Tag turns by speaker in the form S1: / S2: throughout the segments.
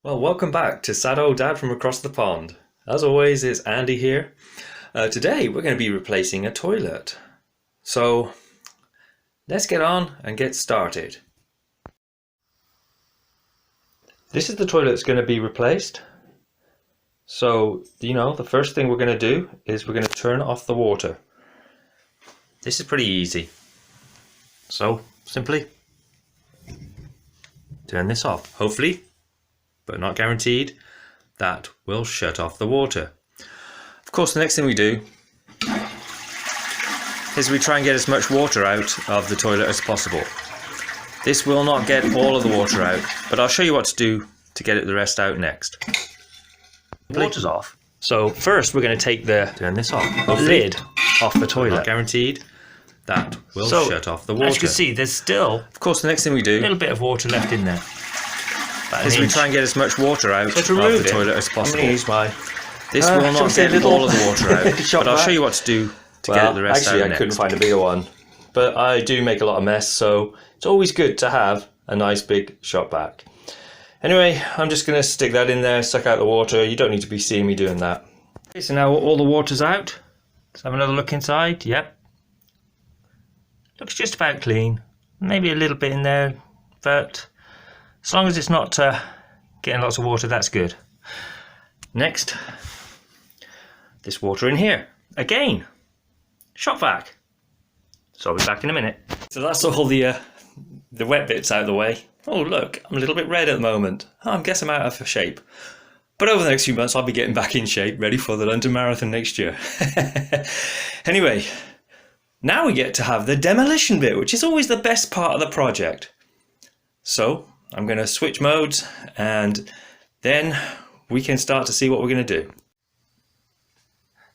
S1: Well, welcome back to Sad Old Dad from Across the Pond. As always, it's Andy here. Today we're going to be replacing a toilet. So let's get on and get started. This is the toilet that's going to be replaced. So, the first thing we're going to do is we're going to turn off the water. This is pretty easy. So, simply turn this off. Hopefully, but not guaranteed, that will shut off the water. Of course, the next thing we do is we try and get as much water out of the toilet as possible. This will not get all of the water out, but I'll show you what to do to get the rest out next. The water's off. So first we're going to take the lid off the toilet. Not guaranteed, that will shut off the water.
S2: As you can see, there's still,
S1: of course, the next thing we do
S2: a little bit of water left in there.
S1: Is we try and get as much water out of the toilet as possible.
S2: Use my
S1: This will not get all of the water out, but I'll show you what to do to get the rest out next.
S3: Actually, I couldn't find a bigger one, but I do make a lot of mess, so it's always good to have a nice big shop vac. Anyway, I'm just going to stick that in there, suck out the water. You don't need to be seeing me doing that.
S2: Okay, so now all the water's out. Let's have another look inside. Yep. Looks just about clean. Maybe a little bit in there, but as long as it's not getting lots of water, that's good. Next, this water in here. Again, shop vac. So I'll be back in a minute.
S1: So that's all the wet bits out of the way. Oh look, I'm a little bit red at the moment. I guess I'm out of shape. But over the next few months I'll be getting back in shape, ready for the London Marathon next year. Anyway, now we get to have the demolition bit, which is always the best part of the project. So I'm going to switch modes and then we can start to see what we're going to do.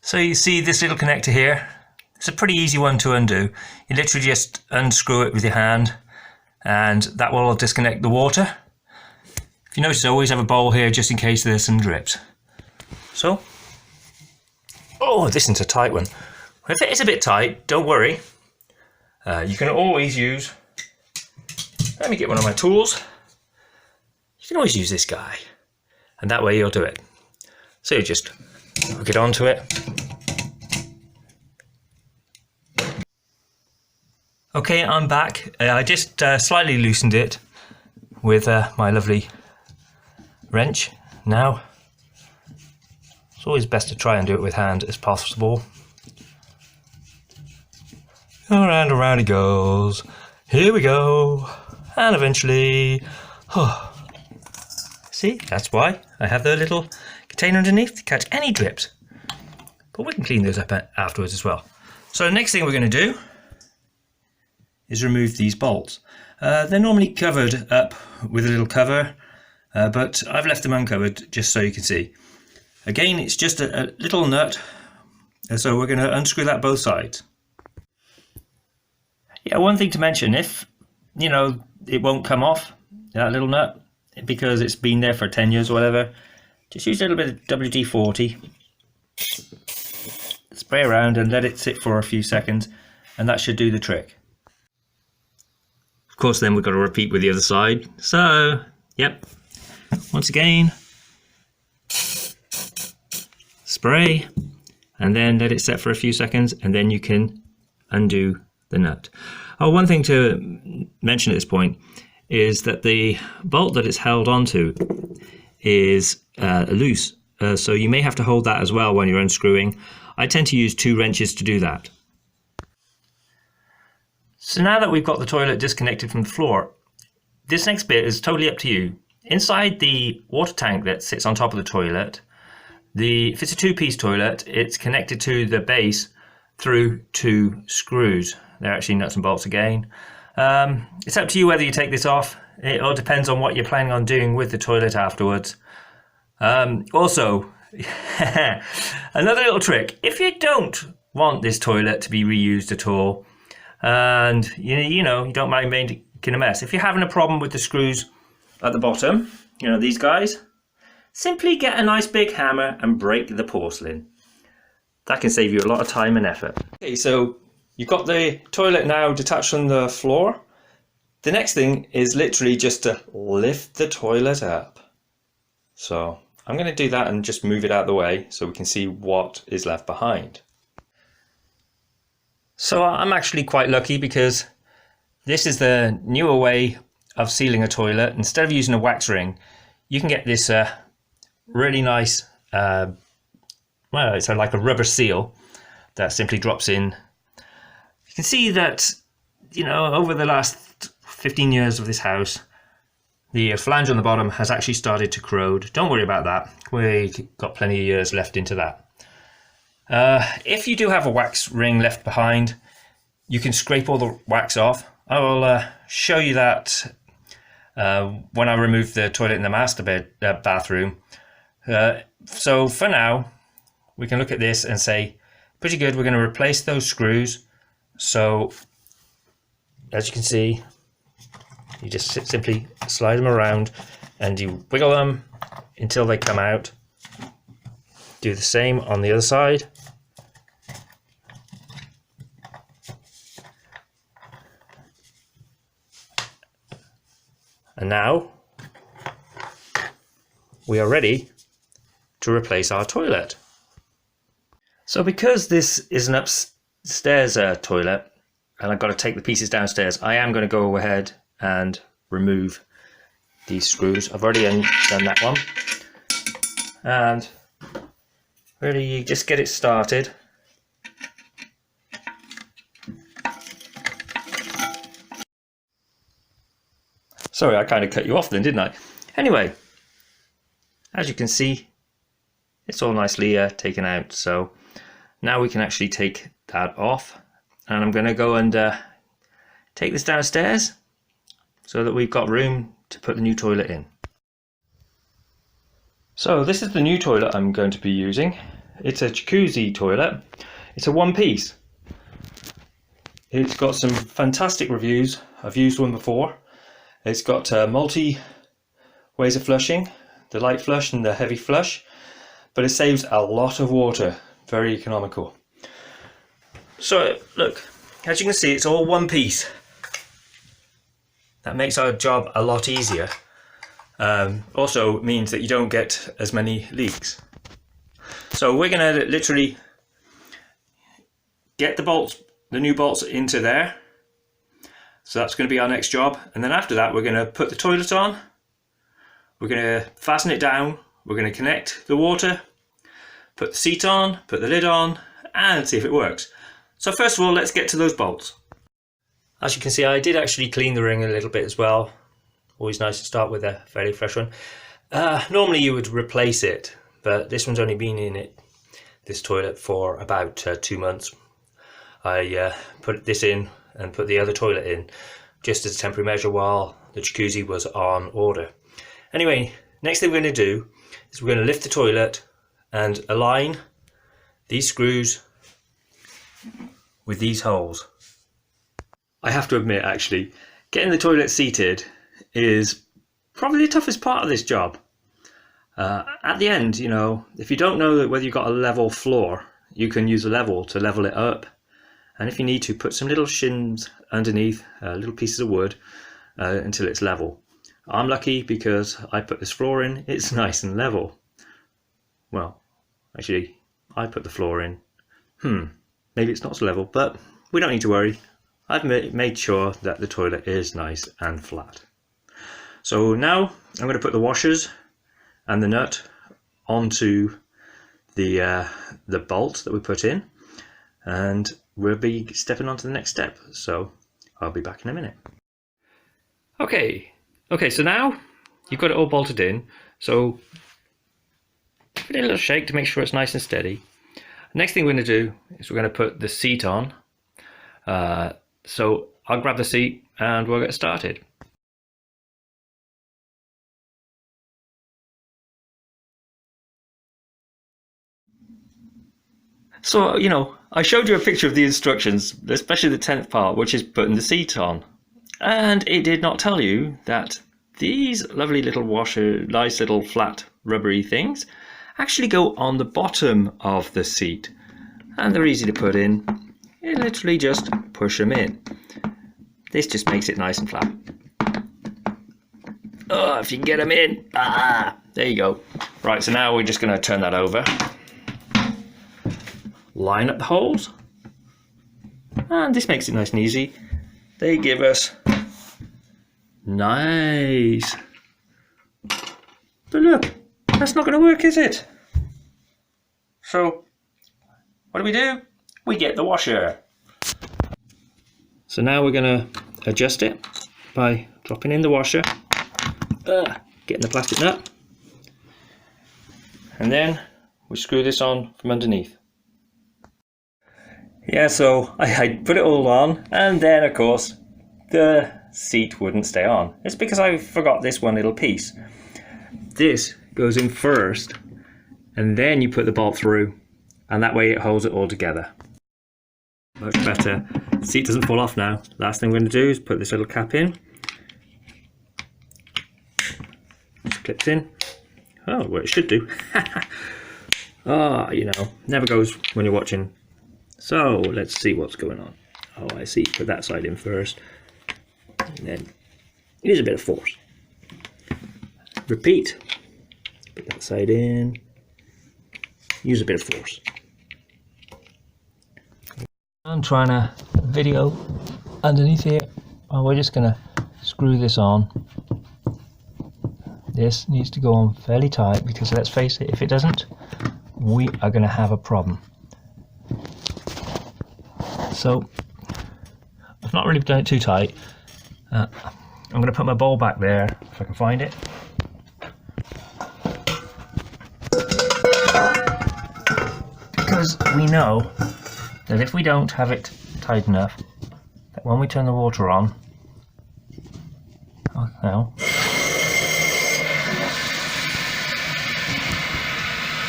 S2: So you see this little connector here? It's a pretty easy one to undo. You literally just unscrew it with your hand and that will disconnect the water. If you notice, I always have a bowl here just in case there's some drips. So, oh, this is a tight one. If it is a bit tight, don't worry. You can always use, let me get one of my tools. You can always use this guy, and that way you'll do it. So you just hook it onto it. Okay, I'm back. I just slightly loosened it with my lovely wrench. Now, it's always best to try and do it with hand as possible. Around and around it goes. Here we go. And eventually, see, that's why I have the little container underneath to catch any drips. But we can clean those up afterwards as well. So the next thing we're going to do is remove these bolts. They're normally covered up with a little cover, but I've left them uncovered just so you can see. Again, it's just a little nut, so we're going to unscrew that both sides. Yeah, one thing to mention, if it won't come off, that little nut, because it's been there for 10 years or whatever, just use a little bit of WD-40, spray around and let it sit for a few seconds, and that should do the trick. Of course, then we've got to repeat with the other side. So, yep, once again, spray, and then let it set for a few seconds, and then you can undo the nut. Oh, one thing to mention at this point is that the bolt that it's held onto is loose, so you may have to hold that as well when you're unscrewing. I tend to use 2 wrenches to do that. So now that we've got the toilet disconnected from the floor, this next bit is totally up to you. Inside the water tank that sits on top of the toilet, if it's a 2-piece toilet, it's connected to the base through 2 screws. They're actually nuts and bolts again. It's up to you whether you take this off. It all depends on what you're planning on doing with the toilet afterwards. Also, another little trick. If you don't want this toilet to be reused at all, and you don't mind making a mess, if you're having a problem with the screws at the bottom, these guys, simply get a nice big hammer and break the porcelain. That can save you a lot of time and effort.
S1: Okay, so you've got the toilet now detached from the floor. The next thing is literally just to lift the toilet up.
S3: So I'm going to do that and just move it out of the way so we can see what is left behind.
S2: So I'm actually quite lucky because this is the newer way of sealing a toilet. Instead of using a wax ring, you can get this really nice, well, it's like a rubber seal that simply drops in. You can see that, you know, over the last 15 years of this house, the flange on the bottom has actually started to corrode. Don't worry about that. We've got plenty of years left into that. If you do have a wax ring left behind, you can scrape all the wax off. I will show you that when I remove the toilet in the master bathroom. So for now, we can look at this and say, pretty good. We're going to replace those screws. So as you can see, you just simply slide them around and you wiggle them until they come out. Do the same on the other side. And now we are ready to replace our toilet. So because this is an upstairs toilet and I've got to take the pieces downstairs, I am going to go ahead and remove these screws. I've already done that one. And really you just get it started. Sorry, I kind of cut you off then, didn't I? Anyway, as you can see, it's all nicely taken out. So now we can actually take that off. And I'm going to go and take this downstairs so that we've got room to put the new toilet in. So this is the new toilet I'm going to be using. It's a jacuzzi toilet. It's a one-piece. It's got some fantastic reviews. I've used one before. It's got multi ways of flushing, the light flush and the heavy flush, but it saves a lot of water, very economical. So look, as you can see, it's all one piece. That makes our job a lot easier. Also means that you don't get as many leaks. So we're going to literally get the bolts, the new bolts into there. So that's going to be our next job. And then after that, we're going to put the toilet on. We're going to fasten it down. We're going to connect the water, put the seat on, put the lid on, and see if it works. So first of all, let's get to those bolts. As you can see, I did actually clean the ring a little bit as well. Always nice to start with a fairly fresh one. Normally you would replace it, but this one's only been in this toilet for about 2 months. I put this in and put the other toilet in just as a temporary measure while the jacuzzi was on order. Anyway, next thing we're going to do is we're going to lift the toilet and align these screws with these holes. I have to admit, actually, getting the toilet seated is probably the toughest part of this job. At the end, you know, if you don't know whether you've got a level floor, you can use a level to level it up. And if you need to, put some little shims underneath, little pieces of wood, until it's level. I'm lucky because I put this floor in, it's nice and level. Well, actually, I put the floor in. Maybe it's not so level, but we don't need to worry. I've made sure that the toilet is nice and flat. So now I'm going to put the washers and the nut onto the bolt that we put in, and we'll be stepping on to the next step. So I'll be back in a minute. Okay, so now you've got it all bolted in. So give it a little shake to make sure it's nice and steady. Next thing we're going to do is we're going to put the seat on. So I'll grab the seat and we'll get started. So, you know, I showed you a picture of the instructions, especially the 10th part, which is putting the seat on. And it did not tell you that these lovely little nice little flat rubbery things actually go on the bottom of the seat. And they're easy to put in. You literally just push them in. This just makes it nice and flat.
S1: Oh, if you can get them in. Ah, there you go. Right, so now we're just going to turn that over. Line up the holes. And this makes it nice and easy. They give us nice. But look, that's not going to work, is it? So, what do? We get the washer. So now we're going to adjust it by dropping in the washer, getting the plastic nut, and then we screw this on from underneath. Yeah, so I put it all on, and then of course the seat wouldn't stay on. It's because I forgot this one little piece. This goes in first, and then you put the bolt through, and that way it holds it all together. Much better. The seat doesn't fall off now. Last thing we're going to do is put this little cap in. Just clips in. Oh, well, it should do. You know, never goes when you're watching. So let's see what's going on. Oh, I see. Put that side in first, and then use a bit of force. Repeat. Put that side in. Use a bit of force. I'm trying to video underneath here. Well, we're just going to screw this on. This needs to go on fairly tight because let's face it, if it doesn't, we are going to have a problem. So I've not really done it too tight. I'm going to put my bowl back there if I can find it. Because we know that if we don't have it tight enough, that when we turn the water on, oh no,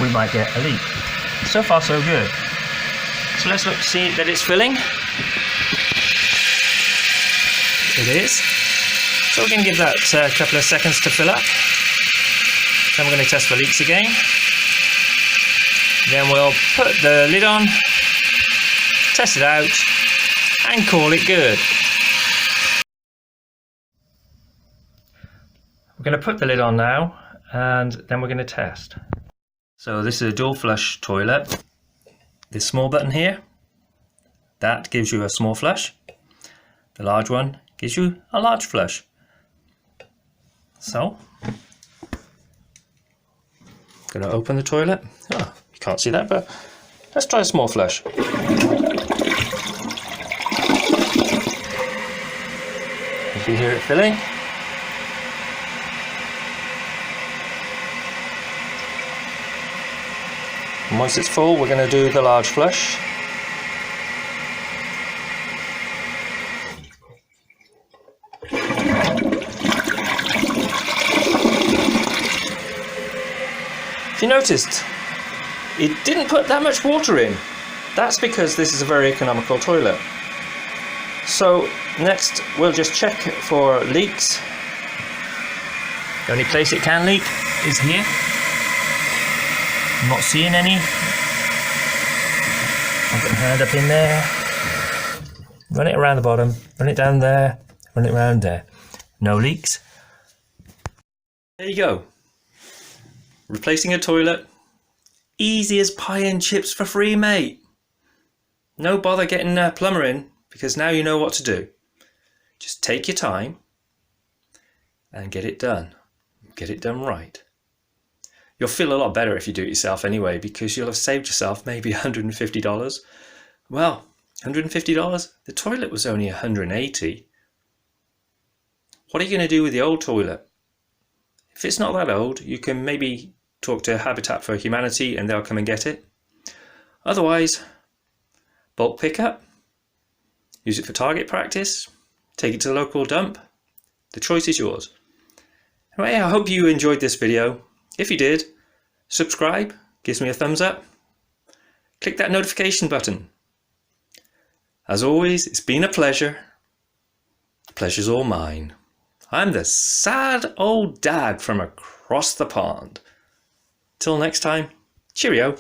S1: we might get a leak. So far so good. So let's look to see that it's filling. It is. So we're going to give that a couple of seconds to fill up. Then we're going to test for leaks again. Then we'll put the lid on, test it out, and call it good. We're going to put the lid on now, and then we're going to test. So this is a dual flush toilet. This small button here, that gives you a small flush. The large one gives you a large flush. So, I'm going to open the toilet. Oh, you can't see that, but let's try a small flush. Can you hear it filling? And once it's full, we're going to do the large flush. If you noticed, it didn't put that much water in. That's because this is a very economical toilet. So next we'll just check for leaks. The only place it can leak is here. I'm not seeing any. I'll get my hand up in there. Run it around the bottom, run it down there, run it around there. No leaks. There you go. Replacing a toilet. Easy as pie and chips for free, mate. No bother getting a plumber in, because now you know what to do. Just take your time and get it done. Get it done right. You'll feel a lot better if you do it yourself anyway, because you'll have saved yourself maybe $150. Well, $150? The toilet was only $180. What are you going to do with the old toilet? If it's not that old, you can maybe talk to Habitat for Humanity and they'll come and get it. Otherwise, bulk pickup, use it for target practice, take it to the local dump. The choice is yours. Anyway, I hope you enjoyed this video. If you did, subscribe, gives me a thumbs up. Click that notification button. As always, it's been a pleasure. The pleasure's all mine. I'm the sad old dad from across the pond. Till next time, cheerio.